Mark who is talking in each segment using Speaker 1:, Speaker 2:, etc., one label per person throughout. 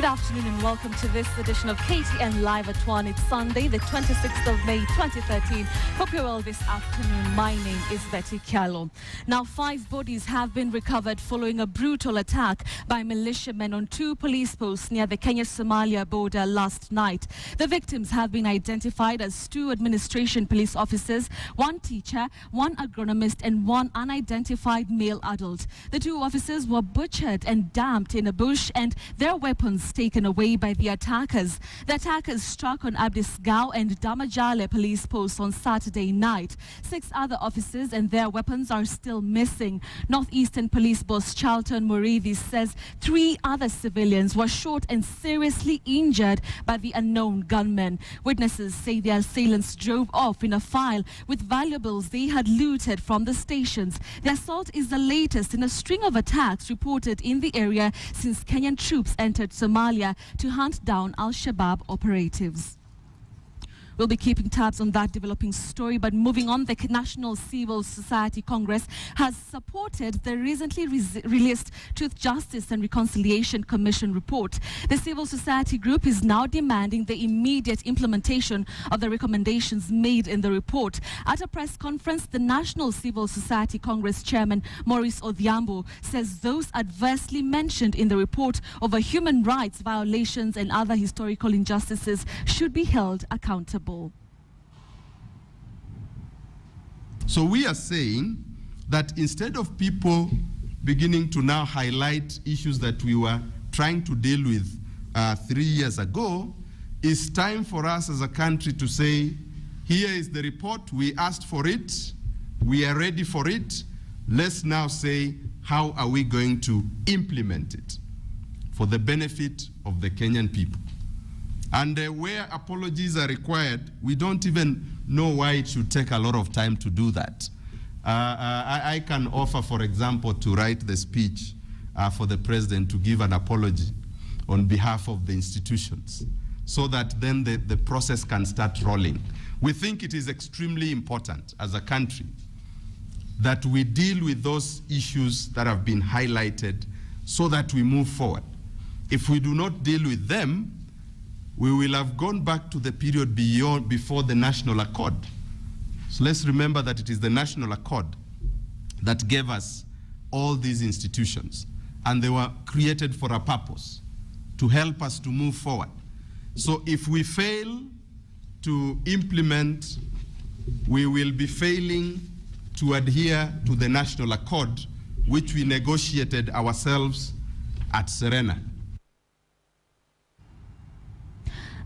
Speaker 1: afternoon and welcome to this edition of KTN Live at 1. It's Sunday, the 26th of May 2013. Hope you're well this afternoon. My name is Betty Kialo. Now, 5 bodies have been recovered following a brutal attack by militiamen on 2 police posts near the Kenya-Somalia border last night. The victims have been identified as 2 administration police officers, 1 teacher, 1 agronomist and 1 unidentified male adult. The 2 officers were butchered and dumped in a bush and their weapons taken away by the attackers. The attackers struck on Abdisgao and Damajale police posts on Saturday night. 6 other officers and their weapons are still missing. Northeastern Police Boss Charlton Murithi says 3 other civilians were shot and seriously injured by the unknown gunmen. Witnesses say the assailants drove off in a file with valuables they had looted from the stations. The assault is the latest in a string of attacks reported in the area since Kenyan troops entered Somalia to hunt down Al-Shabaab operatives. We'll be keeping tabs on that developing story, but moving on, the National Civil Society Congress has supported the recently released Truth, Justice and Reconciliation Commission report. The civil society group is now demanding the immediate implementation of the recommendations made in the report. At a press conference, the National Civil Society Congress chairman Maurice Odhiambo says those adversely mentioned in the report over human rights violations and other historical injustices should be held accountable.
Speaker 2: So we are saying that instead of people beginning to now highlight issues that we were trying to deal with 3 years ago, it's time for us as a country to say, here is the report, we asked for it, we are ready for it. Let's now say, how are we going to implement it for the benefit of the Kenyan people? And where apologies are required, we don't even know why it should take a lot of time to do that. I can offer, for example, to write the speech for the president to give an apology on behalf of the institutions so that then the process can start rolling. We think it is extremely important as a country that we deal with those issues that have been highlighted so that we move forward. If we do not deal with them, we will have gone back to the period before the National Accord. So let's remember that it is the National Accord that gave us all these institutions, and they were created for a purpose, to help us to move forward. So if we fail to implement, we will be failing to adhere to the National Accord, which we negotiated ourselves at Serena.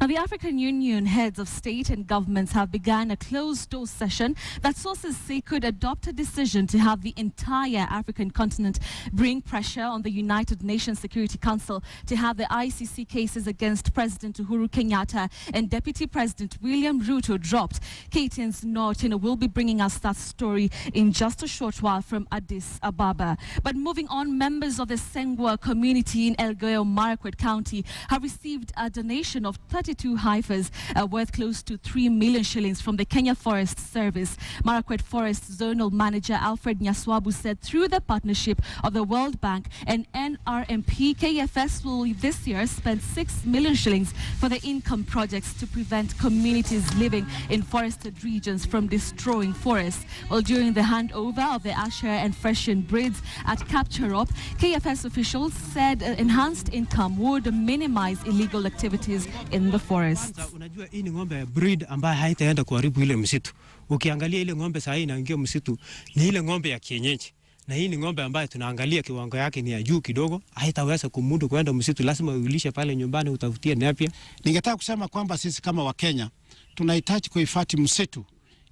Speaker 1: Now, the African Union heads of state and governments have begun a closed-door session that sources say could adopt a decision to have the entire African continent bring pressure on the United Nations Security Council to have the ICC cases against President Uhuru Kenyatta and Deputy President William Ruto dropped. KTN's Nortina will be bringing us that story in just a short while from Addis Ababa. But moving on, members of the Sengwa community in Elgeyo Marakwet County have received a donation of 32 heifers worth close to 3 million shillings from the Kenya Forest Service. Marakwet Forest Zonal Manager Alfred Nyaswabu said through the partnership of the World Bank and NRMP, KFS will this year spend 6 million shillings for the income projects to prevent communities living in forested regions from destroying forests. Well, during the handover of the Asher and Freshen breeds at Kapcherop, KFS officials said enhanced income would minimize illegal activities in the forest.
Speaker 3: Unajua hii ni ng'ombe breed ambayo haitaenda kuharibu ile msitu. Ukiangalia ile ng'ombe sasa inaingia msitu ni ile ng'ombe ya kienyeji. Na hii ni ng'ombe ambayo tunaangalia kiwango yake ni ya juu kidogo, haitaweza kumudu kwenda msitu, lazima uilishe pale nyumbani, utafutie nepia.
Speaker 4: Ningetaka kusema kwamba sisi kama Wakenya tunahitaji kuhifadhi msitu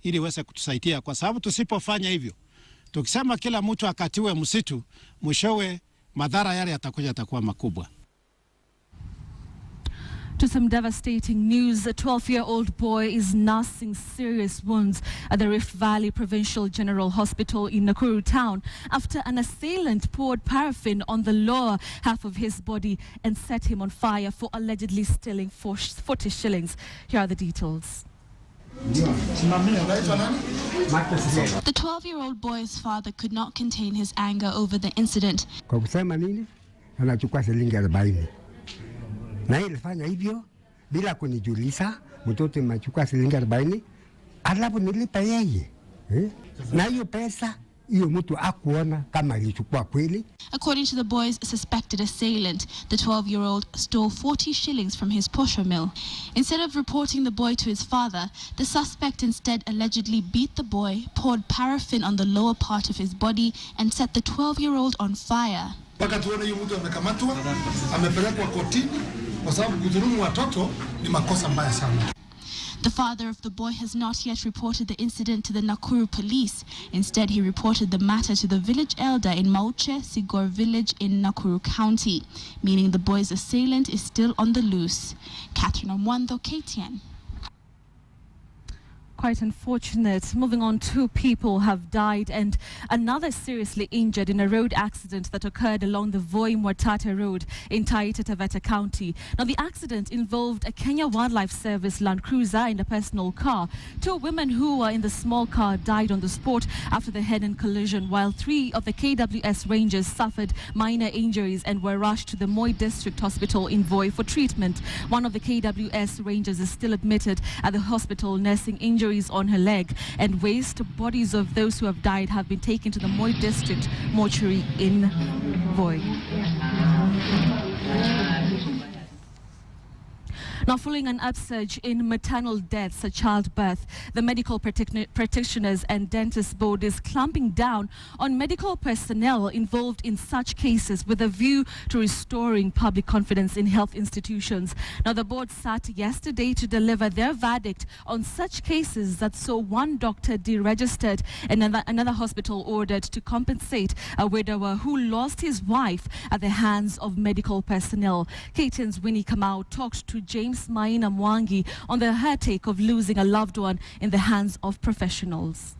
Speaker 4: ili iweze kutusaidia, kwa sababu tusipofanya hivyo, tukisema kila mtu akatiwe msitu, mwishowe madhara yale yatakuwa makubwa.
Speaker 1: To some devastating news, a 12-year-old boy is nursing serious wounds at the Rift Valley Provincial General Hospital in Nakuru town after an assailant poured paraffin on the lower half of his body and set him on fire for allegedly stealing 40 shillings. Here are the details.
Speaker 5: The 12-year-old boy's father could not contain his anger over the incident.
Speaker 6: Na ilifanya hivyo bila kunijulisha, mtoto imechukua shilingi 40, alafu nilipa yeye. Na hiyo pesa hiyo mtu akuona kama alichukua kweli.
Speaker 5: According to the boy's suspected assailant, the 12-year-old stole 40 shillings from his posho mill. Instead of reporting the boy to his father, the suspect instead allegedly beat the boy, poured paraffin on the lower part of his body, and set the 12-year-old on fire.
Speaker 7: Mpaka tuone huyu mtu amekamatwa, amepelekwa kotini kwa sababu kudhulumu watoto ni makosa mbaya sana.
Speaker 5: The father of the boy has not yet reported the incident to the Nakuru police. Instead, he reported the matter to the village elder in Mauche, Sigor village in Nakuru County, meaning the boy's assailant is still on the loose. Catherine Omwando, KTN.
Speaker 1: Quite unfortunate. Moving on, 2 people have died and another seriously injured in a road accident that occurred along the Voi-Mwatate Road in Taita Taveta County. Now, the accident involved a Kenya Wildlife Service Land Cruiser and a personal car. 2 women who were in the small car died on the spot after the head-on collision, while 3 of the KWS Rangers suffered minor injuries and were rushed to the Moi District Hospital in Voi for treatment. One of the KWS Rangers is still admitted at the hospital nursing injuries on her leg, and waste bodies of those who have died have been taken to the Moi District mortuary in Voi. Now, following an upsurge in maternal deaths at childbirth, the Medical Practitioners and Dentists Board is clamping down on medical personnel involved in such cases with a view to restoring public confidence in health institutions. Now, the board sat yesterday to deliver their verdict on such cases that saw one doctor deregistered and another hospital ordered to compensate a widower who lost his wife at the hands of medical personnel. KTN's Winnie Kamau talked to James Maina Mwangi on the heartache of losing a loved one in the hands of professionals.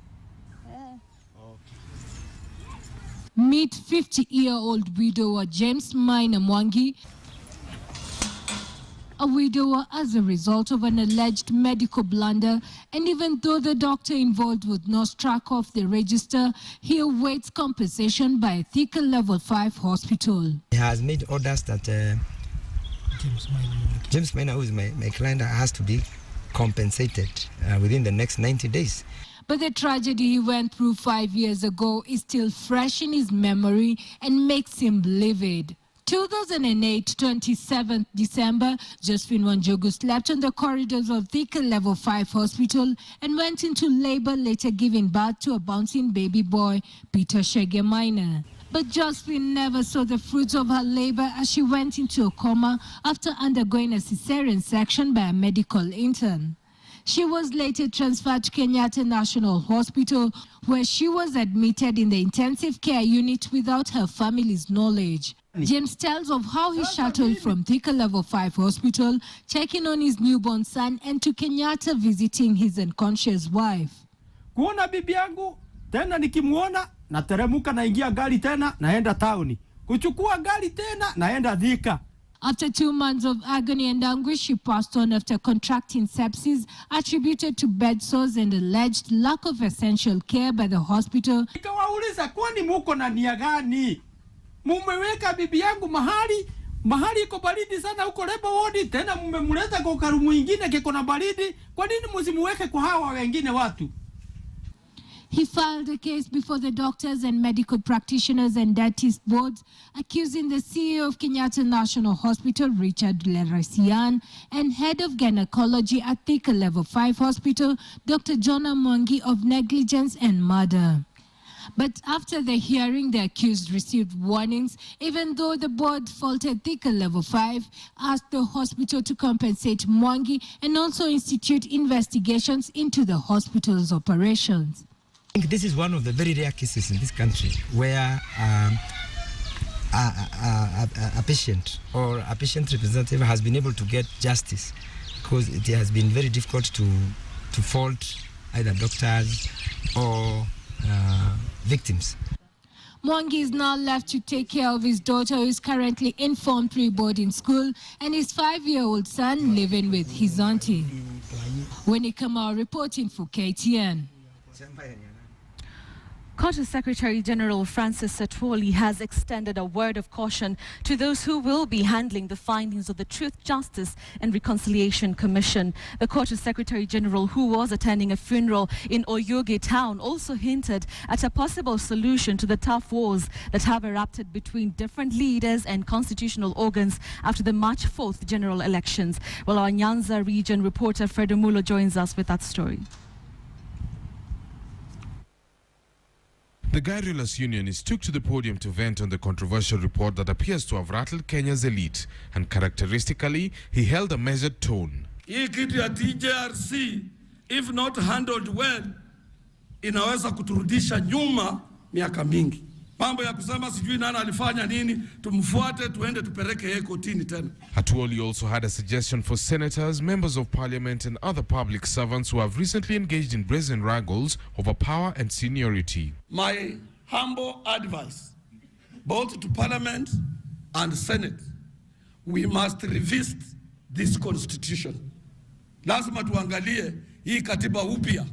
Speaker 8: Meet 50-year-old widower James Maina Mwangi, a widower as a result of an alleged medical blunder, and even though the doctor involved would not strike off the register, he awaits compensation by a Thika Level 5 hospital.
Speaker 9: He has made orders that James Maina, who is my client, has to be compensated within the next 90 days.
Speaker 8: But the tragedy he went through 5 years ago is still fresh in his memory and makes him livid. 2008, 27th December, Josephine Wanjogu slept on the corridors of Thika Level 5 Hospital and went into labor, later giving birth to a bouncing baby boy, Peter Shege Maina. But Josephine never saw the fruits of her labor as she went into a coma after undergoing a cesarean section by a medical intern. She was later transferred to Kenyatta National Hospital, where she was admitted in the intensive care unit without her family's knowledge. James tells of how he shuttled from Thika Level 5 Hospital, checking on his newborn son, and to Kenyatta visiting his unconscious wife.
Speaker 3: Kuona bibi yangu, tena nikimuona, nateremuka naingia gari tena, naenda tauni. Kuchukua gari tena, naenda Thika.
Speaker 8: After 2 months of agony and anguish, she passed on after contracting sepsis attributed to bed sores and alleged lack of essential care by the hospital.
Speaker 3: Nikawauliza, kwani muko na nia gani? Mumeweka bibi yangu mahali iko baridi sana huko labor ward, tena mmemleta kwa karumu ingine kiko na baridi. Kwa nini msimuweke kwa hawa wengine watu?
Speaker 8: He filed a case before the Doctors and Medical Practitioners and Dentists Boards, accusing the CEO of Kenyatta National Hospital, Richard Lerasian, and head of gynecology at Thika Level 5 Hospital, Dr. Jonah Mwangi, of negligence and murder. But after the hearing, the accused received warnings, even though the board faulted Thika Level 5, asked the hospital to compensate Mwangi and also institute investigations into the hospital's operations.
Speaker 9: I think this is one of the very rare cases in this country where a patient or a patient representative has been able to get justice, because it has been very difficult to fault either doctors or victims.
Speaker 8: Mwangi is now left to take care of his daughter, who is currently in Form 3 boarding school, and his 5-year-old son living with his auntie. Winnie Kamau reporting for KTN.
Speaker 1: Court Secretary General Francis Atwoli has extended a word of caution to those who will be handling the findings of the Truth, Justice and Reconciliation Commission. The Court Secretary General, who was attending a funeral in Oyuge town, also hinted at a possible solution to the tough wars that have erupted between different leaders and constitutional organs after the March 4th general elections. Well, our Nyanza region reporter Fredo Mulo joins us with that story.
Speaker 10: The Garrulous Unionist took to the podium to vent on the controversial report that appears to have rattled Kenya's elite, and characteristically, he held a measured tone.
Speaker 11: Hii kitu ya TJRC, if not handled well, inaweza kuturudisha nyuma miaka mingi. Mambo ya kusema sijui nani alifanya nini, tumfuate tuende tupeleke yeye kotini tena.
Speaker 10: Atwoli also had a suggestion for senators, members of parliament and other public servants who have recently engaged in brazen wrangles over power and seniority.
Speaker 11: My humble advice, both to parliament and senate, we must revisit this constitution. Lazima tuangalie hii katiba upya.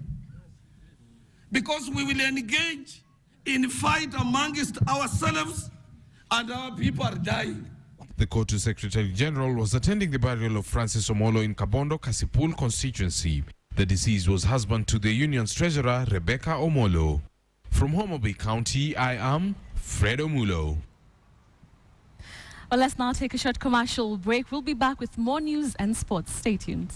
Speaker 11: Because we will engage in fight amongst ourselves and our people are dying.
Speaker 10: The Court Secretary General was attending the burial of Francis Omolo in Kabondo, Kasipul constituency. The deceased was husband to the union's treasurer, Rebecca Omolo. From Homa Bay County, I am Fredo Mulo.
Speaker 1: Well, let's now take a short commercial break. We'll be back with more news and sports. Stay tuned.